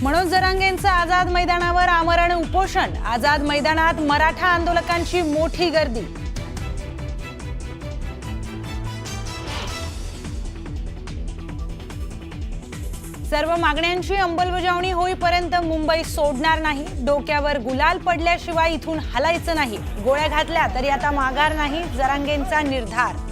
मनोज जरांगेंचं आझाद मैदानावर आमरण उपोषण। आझाद मैदानात मराठा आंदोलकांची मोठी गर्दी। सर्व मागण्यांची अंमलबजावणी होईपर्यंत मुंबई सोडणार नाही। डोक्यावर गुलाल पडल्याशिवाय इथून हलायचं नाही। गोळ्या घातल्या तरी आता माघार नाही, जरांगेंचा निर्धार।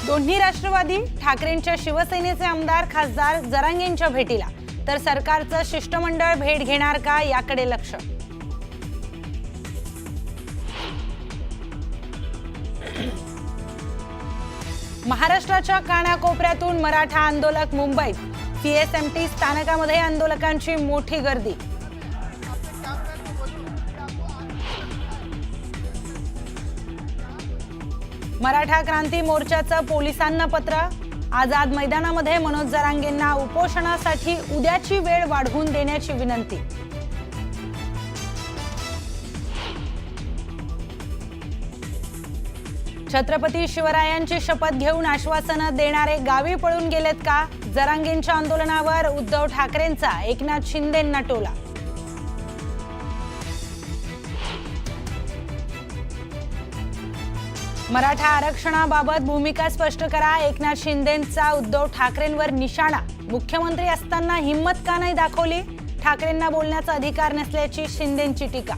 दोन्ही राष्ट्रवादी ठाकरेंच्या शिवसेनेचे आमदार खासदार जरांगेंच्या भेटीला, तर सरकारचं शिष्टमंडळ भेट घेणार का याकडे लक्ष। महाराष्ट्राच्या कानाकोपऱ्यातून मराठा आंदोलक मुंबईत। सीएसएमटी स्थानकामध्ये आंदोलकांची मोठी गर्दी। मराठा क्रांती मोर्चाचं पोलिसांना पत्र। आझाद मैदानामध्ये मनोज जरांगेंना उपोषणासाठी उद्याची वेळ वाढवून देण्याची विनंती। छत्रपती शिवरायांची शपथ घेऊन आश्वासनं देणारे गावी पळून गेलेत का? जरांगेंच्या आंदोलनावर उद्धव ठाकरेंचा एकनाथ शिंदेंना टोला। मराठा आरक्षणाबाबत भूमिका स्पष्ट करा। एकनाथ शिंदेंचा उद्धव ठाकरेंवर निशाणा। मुख्यमंत्री असताना हिम्मत का नाही दाखवली? ठाकरेंना बोलण्याचा अधिकार नसल्याची शिंदेंची टीका।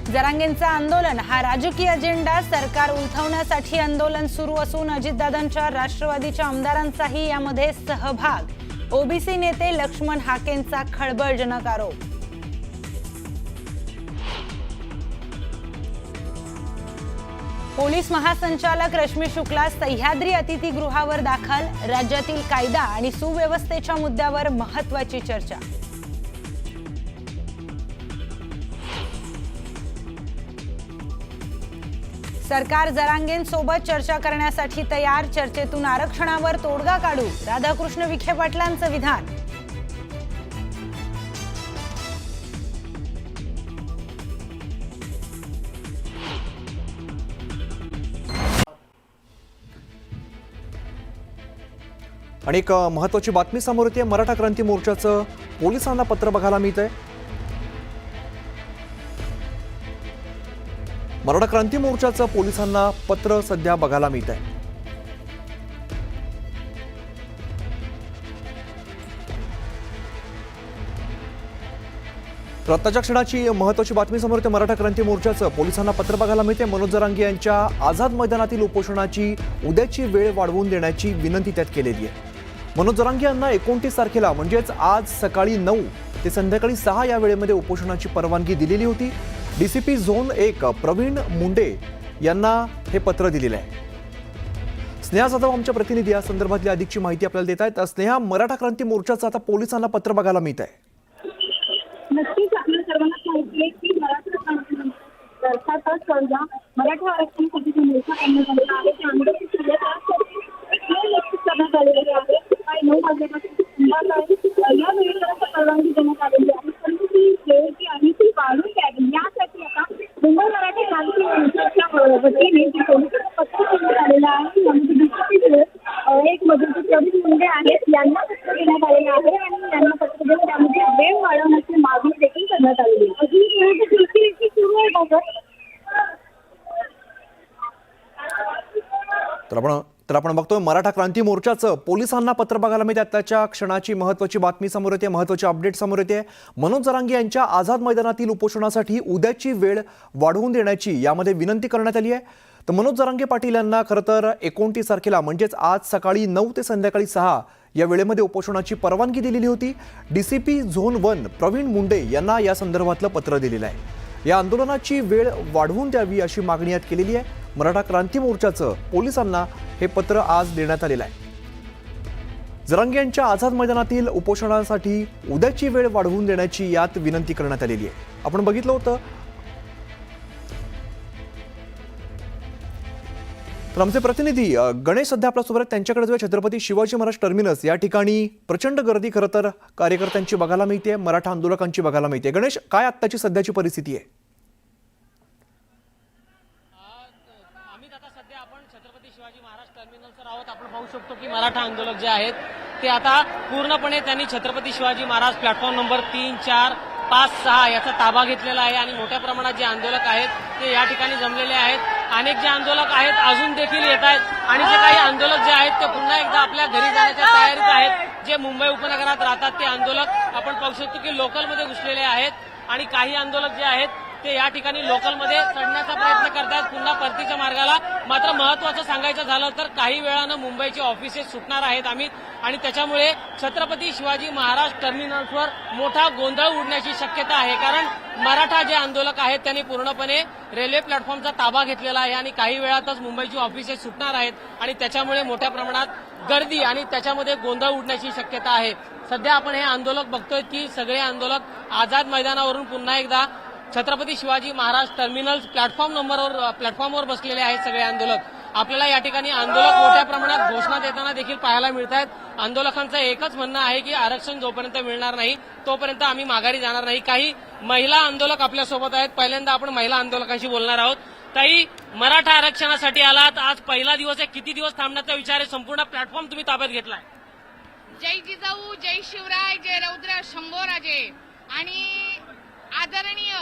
जरांगेंचं आंदोलन हा राजकीय अजेंडा। सरकार उलथवण्यासाठी आंदोलन सुरू असून अजितदादांच्या राष्ट्रवादीच्या आमदारांचाही यामध्ये सहभाग। ओबीसी नेते लक्ष्मण हाकेंचा खळबळजनक आरोप। पोलीस महासंचालक रश्मी शुक्ला सह्याद्री अतिथीगृहावर दाखल। राज्यातील कायदा आणि सुव्यवस्थेच्या मुद्द्यावर महत्त्वाची चर्चा। सरकार जरांगेंसोबत चर्चा करण्यासाठी तयार। चर्चेतून आरक्षणावर तोडगा काढू, राधाकृष्ण विखे पाटलांचं विधान। आणि एक महत्त्वाची बातमी समोर येते। मराठा क्रांती मोर्चाचं पोलिसांना पत्र बघायला मिळतंय। मराठा क्रांती मोर्चाचं पोलिसांना पत्र सध्या बघायला मिळतंय। आताच्या क्षणाची महत्त्वाची बातमी समोर येते। मराठा क्रांती मोर्चाचं पोलिसांना पत्र बघायला मिळते। मनोज जरांगे यांच्या आझाद मैदानातील उपोषणाची उद्याची वेळ वाढवून देण्याची विनंती त्यात केलेली आहे। मनोज जरांगे यांना 29 तारखेला म्हणजेच आज सकाळी 9 ते संध्याकाळी 6 या वेळेमध्ये उपोषणाची परवानगी दिलेली होती। डीसीपी झोन 1 प्रवीण मुंडे यांना हे पत्र दिलेलं आहे। स्नेहा जाधव आमच्या प्रतिनिधी या संदर्भातली अधिकची माहिती आपल्याला देत आहेत। स्नेहा, मराठा क्रांती मोर्चाचं आता पोलिसांना पत्र बघायला मिळत आहे। नक्कीच आपल्या सर्वांना माहिती आहे की मराठा आरक्षणासाठी जो मोर्चा करण्यात आलेला आहे त्या आंदोलन करण्यात आलेले आहे। सकाळी 9 वाजल्यापासून या वेळेला परवानगी देण्यात आलेली आहे, परंतु ती वेळ जी आहे ती वाढून द्यावी यासाठी आता मुंबई मराठा क्रांती मोर्चाच्या वतीने जे पोलिसांना पत्र देण्यात आलेलं आहे यामध्ये एक मधून प्रवीण मुंडे आहेत यांना पत्र देण्यात आलेलं आहे आणि यांना पत्र देऊन त्यामध्ये वेळ वाढवण्याची मागणी देखील करण्यात आलेली आहे। अजून सुरू आहे बाबत तर आपण बघतोय मराठा क्रांती मोर्चाचं पोलिसांना पत्र बघायला मिळते। आताच्या क्षणाची महत्त्वाची बातमी समोर येते, महत्त्वाची अपडेट समोर येते। मनोज जरांगे यांच्या आझाद मैदानातील उपोषणासाठी उद्याची वेळ वाढवून देण्याची यामध्ये विनंती करण्यात आली आहे। तर मनोज जरांगे पाटील यांना खरं तर 29 तारखेला म्हणजेच आज सकाळी 9 ते संध्याकाळी 6 या वेळेमध्ये उपोषणाची परवानगी दिलेली होती। डीसीपी झोन 1 प्रवीण मुंडे यांना या संदर्भातलं पत्र दिलेलं आहे। या आंदोलनाची वेळ वाढवून द्यावी अशी मागणी यात केलेली आहे। मराठा क्रांती मोर्चाचं पोलिसांना हे पत्र आज देण्यात आलेलं आहे। जरांगे यांच्या आझाद मैदानातील उपोषणासाठी उद्याची वेळ वाढवून देण्याची यात विनंती करण्यात आलेली आहे। आपण बघितलं होतं तर आमचे प्रतिनिधी गणेश सध्या आपल्यासोबत आहेत, त्यांच्याकडे जो छत्रपती शिवाजी महाराज टर्मिनस या ठिकाणी प्रचंड गर्दी खरं तर कार्यकर्त्यांची बघायला मिळते, मराठा आंदोलकांची बघायला मिळते। गणेश, काय आत्ताची सध्याची परिस्थिती आहे? आहोत आपण पाहू शकतो की मराठा आंदोलक जे आहेत ते आता पूर्णपणे त्यांनी छत्रपती शिवाजी महाराज प्लॅटफॉर्म नंबर 3, 4, 5, 6 याचा ताबा घेतलेला आहे आणि मोठ्या प्रमाणात जे आंदोलक आहेत ते या ठिकाणी जमलेले आहेत। अनेक जे आंदोलक आहेत अजून देखील येत आहेत आणि जे काही आंदोलक जे आहेत ते पुन्हा एकदा आपल्या घरी जाण्याच्या तयारीत आहेत। जे मुंबई उपनगरात राहतात ते आंदोलक आपण पाहू शकतो की लोकलमध्ये घुसलेले आहेत आणि काही आंदोलक जे आहेत ते या ठिकाणी लोकलमध्ये चढण्याचा प्रयत्न करतात पुन्हा परतीच्या मार्गाला। मात्र महत्वाचं सांगायचं झालं तर काही वेळानं मुंबईचे ऑफिसेस सुटणार आहेत आम्ही आणि त्याच्यामुळे छत्रपती शिवाजी महाराज टर्मिनल्सवर मोठा गोंधळ उडण्याची शक्यता आहे। कारण मराठा जे आंदोलक आहेत त्यांनी पूर्णपणे रेल्वे प्लॅटफॉर्मचा ताबा घेतलेला आहे आणि काही वेळातच मुंबईची ऑफिसेस सुटणार आहेत आणि त्याच्यामुळे मोठ्या प्रमाणात गर्दी आणि त्याच्यामध्ये गोंधळ उडण्याची शक्यता आहे। सध्या आपण हे आंदोलक बघतोय की सगळे आंदोलक आझाद मैदानावरून पुन्हा एकदा छत्रपती शिवाजी महाराज टर्मिनल प्लॅटफॉर्मवर बसलेले आहेत सगळे आंदोलक। आपल्याला या ठिकाणी आंदोलक मोठ्या प्रमाणात घोषणा देताना देखील पाहायला मिळत आहेत। आंदोलकांचं एकच म्हणणं आहे की आरक्षण जोपर्यंत मिळणार नाही तोपर्यंत आम्ही माघारी जाणार नाही। काही महिला आंदोलक आपल्यासोबत आहेत, पहिल्यांदा आपण महिला आंदोलकांशी बोलणार आहोत। ताई, मराठा आरक्षणासाठी आलात, आज पहिला दिवस आहे, किती दिवस थांबण्याचा विचार आहे? संपूर्ण प्लॅटफॉर्म तुम्ही ताब्यात घेतलाय। जय जिजाऊ, जय शिवराय, जय रौद्र शंभोराजे आणि आदरणीय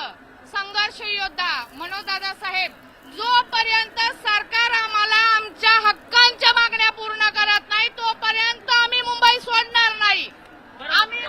संघर्ष योद्धा मनोजदादा साहेब, जोपर्यंत सरकार आम्हाला आमच्या हक्कांच्या मागण्या पूर्ण करत नाही तोपर्यंत आम्ही मुंबई सोडणार नाही। आम्ही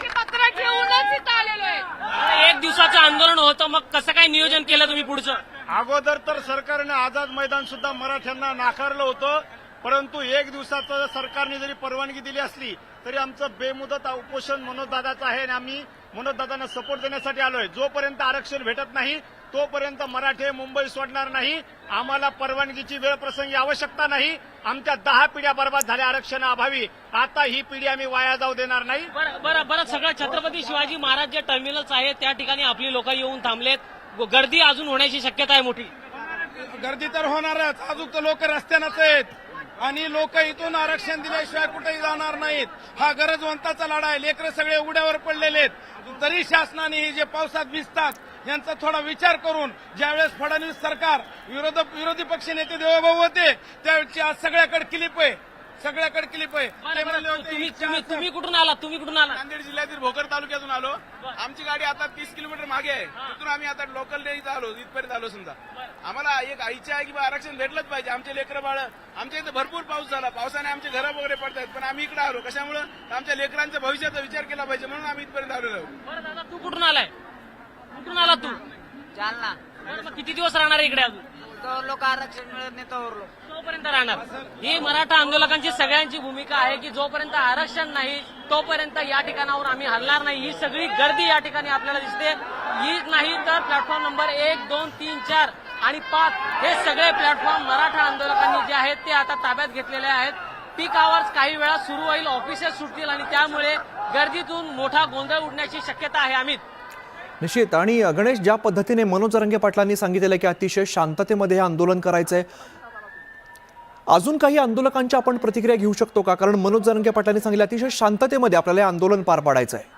पत्र घेऊनच इथं आलेलो आहे। एक दिवसाचं आंदोलन होतं, मग कसं काय नियोजन केलं तुम्ही पुढचं? अगोदर तर सरकारने आझाद मैदान सुद्धा मराठ्यांना नाकारलं होतं, परंतु एक दिवसाचं सरकारने जरी परवानगी दिली असली तरी आमचं बेमुदत उपोषण मनोजदादाचं आहे आणि आम्ही मनोजदादांना सपोर्ट देण्यासाठी आलोय। जोपर्यंत आरक्षण भेटत नाही तोपर्यंत मराठे मुंबई सोडणार नाही। आम्हाला परवानगीची वेळ प्रसंगी आवश्यकता नाही। आमच्या 10 पिढ्या बर्बाद झाल्या आरक्षणाअभावी, आता ही पिढी आम्ही वाया जाऊ देणार नाही। बरं सगळं छत्रपती शिवाजी महाराज जे टर्मिनल्स आहेत त्या ठिकाणी आपली लोक येऊन थांबलेत, गर्दी अजून होण्याची शक्यता आहे मोठी। गर्दी तर होणारच, अजून तर लोक रस्त्यानंच आहेत आणि लोक इथून आरक्षण दिल्याशिवाय कुठेही जाणार नाहीत। हा गरजवंताचा लढा आहे, लेकरं सगळे उघड्यावर पडलेले आहेत। तरी शासनाने हे जे पावसात भिजतात यांचा थोडा विचार करून, ज्यावेळेस फडणवीस सरकार विरोधी पक्ष नेते देवभाऊ होते त्यावेळेची आज सगळ्याकडे क्लिप आहे, ते म्हणले होते। तुम्ही कुठून आलात? नांदेड जिल्ह्यातील भोकर तालुक्यातून आलो। आमची गाडी आता 30 किलोमीटर मागे आहे, तिथून आम्ही आता लोकल इथं आलो, इथपर्यंत आलो। समजा आम्हाला एक इच्छा आहे की आरक्षण भेटलंच पाहिजे। आमचे लेकरं बाळ, आमच्या इथे भरपूर पाऊस झाला, पावसाने आमचे घरं वगैरे पडतात, पण आम्ही इकडे आलो कशामुळे? आमच्या लेकरांच्या भविष्याचा विचार केला पाहिजे म्हणून आम्ही इथपर्यंत आलेलो आहोत। बरं दादा, तू कुठून आला तू? जालना। मग किती दिवस राहणार इकडे अजून? तो लोक आरक्षण मिळत नाही तोपर्यंत राहणार। ही मराठा आंदोलकांची सगळ्यांची भूमिका आहे की जोपर्यंत आरक्षण नाही तोपर्यंत या ठिकाणावर आम्ही हलणार नाही। ही सगळी गर्दी या ठिकाणी आपल्याला दिसते। हीच नाही तर प्लॅटफॉर्म नंबर 1, 2, 3, 4 आणि 5 हे सगळे प्लॅटफॉर्म मराठा आंदोलकांनी जे आहेत ते आता ताब्यात घेतलेले आहेत। पीक आवर्स काही वेळा सुरू होईल, ऑफिसेस सुटतील आणि त्यामुळे गर्दीतून मोठा गोंधळ उडण्याची शक्यता आहे। अमित, निश्चित। आणि गणेश, ज्या पद्धतीने मनोज जरांगे पाटलांनी सांगितलेलं की अतिशय शांततेमध्ये हे आंदोलन करायचंय, अजून काही आंदोलकांच्या आपण प्रतिक्रिया घेऊ शकतो का? कारण मनोज जरांगे पाटलांनी सांगितलं अतिशय शांततेमध्ये आपल्याला हे आंदोलन पार पाडायचं आहे।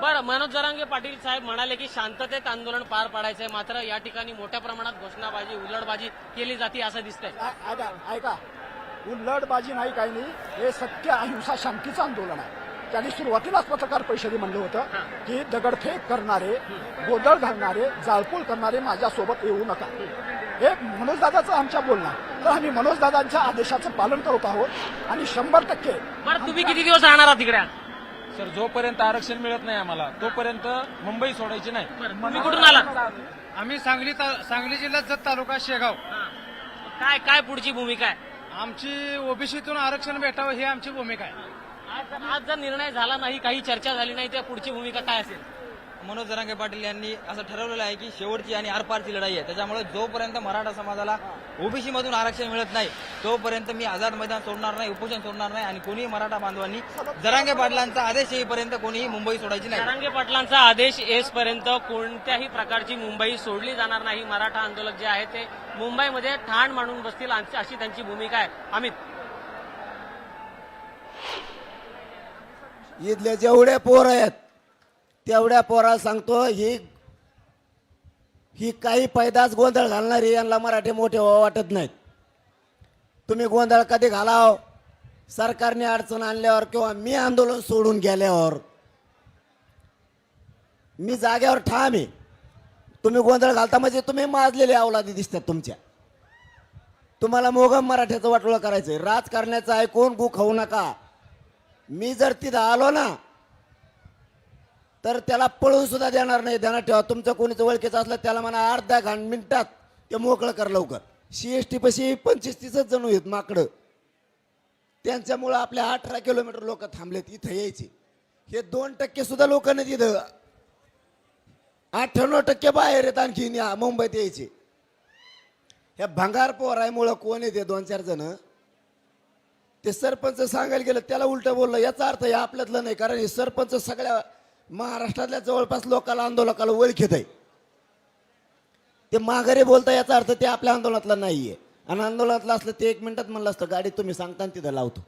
बरं, मनोज जरांगे पाटील साहेब म्हणाले की शांततेत आंदोलन पार पाडायचंय, मात्र या ठिकाणी मोठ्या प्रमाणात घोषणाबाजी, उलटबाजी केली जाते असं दिसतंय। ऐका, उल्लडबाजी नाही, काही नाही, हे सत्य अहिंसा शांतीचं आंदोलन आहे। त्यांनी सुरुवातीलाच पत्रकार परिषदेत म्हणलं होतं की दगडफेक करणारे, गोंधळ घालणारे, जाळपोळ करणारे माझ्यासोबत येऊ नका। हे मनोजदादाचं आमच्या बोलणं, तर आम्ही मनोजदादांच्या आदेशाचं पालन करत आहोत आणि 100%। बरं, तुम्ही किती दिवस राहणार आहात तिकडे? सर, जोपर्यंत आरक्षण मिळत नाही आम्हाला तोपर्यंत मुंबई सोडायची नाही। तुम्ही कुठून आलात? आम्ही सांगली जिल्ह्यात जत तालुका शेगाव। काय पुढची भूमिका आहे? आमची ओबीसीतून आरक्षण भेटावं ही आमची भूमिका आहे। आज जर निर्णय झाला नाही, काही चर्चा झाली नाही, तर पुढची भूमिका काय असेल? मनोज जरांगे पाटील यांनी असं ठरवलेलं आहे की शेवटची आणि आरपारची लढाई आहे। त्याच्यामुळे जोपर्यंत मराठा समाजाला ओबीसी मधून आरक्षण मिळत नाही तोपर्यंत मी आझाद मैदान सोडणार नाही, उपोषण सोडणार नाही आणि कोणीही मराठा बांधवांनी जरांगे पाटलांचा आदेश येईपर्यंत कोणीही मुंबई सोडायची नाही। जरांगे पाटलांचा आदेश येईपर्यंत कोणत्याही प्रकारची मुंबई सोडली जाणार नाही। मराठा आंदोलक जे आहेत ते मुंबईमध्ये ठाण मांडून बसतील अशी त्यांची भूमिका आहे। अमित, इथले जेवढे पोर आहेत तेवढ्या पोरा सांगतो, ही ही काही पैदास गोंधळ घालणारी यांना मराठी मोठे वाटत नाहीत. तुम्ही गोंधळ कधी घालाव? सरकारने अडचण आणल्यावर किंवा मी आंदोलन सोडून गेल्यावर. मी जाग्यावर ठाम आहे. तुम्ही गोंधळ घालता म्हणजे तुम्ही माजलेले अवलादी दिसतात तुमच्या. तुम्हाला मोगम मराठ्याचं वाटोळं करायचंय, राजकारण्याचं ऐकून गु खाऊ नका. मी जर तिथं आलो ना तर त्याला पळून सुद्धा देणार नाही. ध्यानात ठेवा. तुमचं कोणीच ओळखीचं असलं त्याला म्हणा अर्ध्या मिनिटात ते मोकळं कर लवकर. CST पशी 25-30 जण आहेत माकडं. त्यांच्यामुळं आपल्या 18 किलोमीटर लोक थांबलेत इथं यायचे. हे 2% सुद्धा लोक नाही तिथं. 98% बाहेर आहेत आणखी मुंबईत यायचे. ह्या भंगार पोरामुळं कोण येते 2-4 जण. ते सरपंच सांगायला गेलं त्याला उलट बोललं. याचा अर्थ हे आपल्यातलं नाही, कारण हे सरपंच सगळ्या महाराष्ट्रातल्या जवळपास लोकांना आंदोलकाला ओळखीत आहे. ते माघारी बोलता याचा अर्थ ते आपल्या आंदोलनातला नाहीये. आणि आंदोलनातलं असलं ते 1 मिनिटात म्हणलं असतं गाडी तुम्ही सांगता तिथं लावतो.